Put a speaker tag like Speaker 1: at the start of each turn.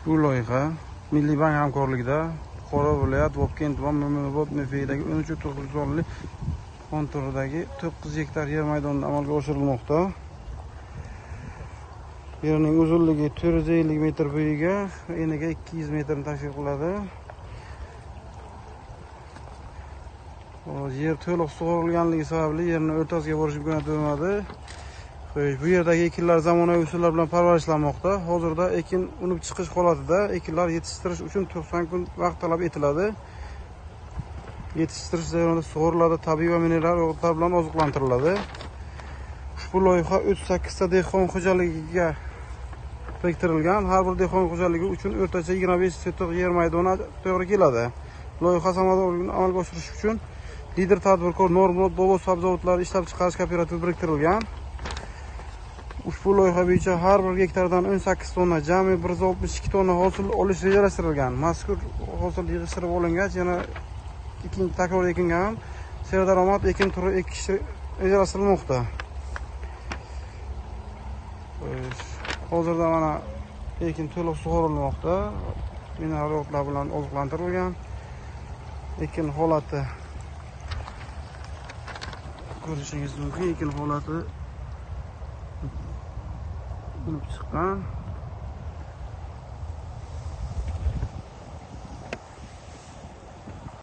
Speaker 1: Bu loyiha Milliy bank hamkorligida Buxoro viloyat Vobkent tuman Ma'murobod MFIdagi 13.9 sonli konturidagi 9 gektar yer maydonida amalga oshirilmoqda. Yerning uzunligi 450 metr bo'yiga, eniga 200 metrni tashkil qiladi. Yer to'liq sug'orilganligi sababli yerni o'rtasiga borish imkoniyati bo'lmadi. Bu yerdagi ekinlar zamonaviy usullar bilan parvarishlanmoqda. Hozirda ekin unib chiqish holatida, ekinlar yetishtirish uchun 90 kun vaqt talab etiladi. Yetishtirish jarayonida sug'oriladi, tabiiy va mineral o'g'itlar bilan oziqlantiriladi. Ushbu loyiha 38 ta dehqon xo'jaligiga biriktirilgan. Har bir dehqon xo'jaligi uchun o'rtacha 25 sotiq yer maydoni to'g'ri keladi. Loyiha samaradorligini amalga oshirish uchun lider tadbirkor Normurat Bobo sabzavotlari ishlab chiqarish kooperativi biriktirilgan. Ushbu loyiha bo'yicha har bir gektardan 18 tonna, jami 162 tonna hosil olish rejalashtirilgan. Mazkur hosil yig'ishtirib olingach, yana ikkinchi takror ekinga ham serdaromad ekin turi ekish rejalashtirilmoqda. Hozirda mana ekin to'liq sug'orilmoqda. Mineral o'g'itlar bilan oziqlantirilgan. Ekin holati ko'rishingiz mumkin. Ekin holati unib chiqqan.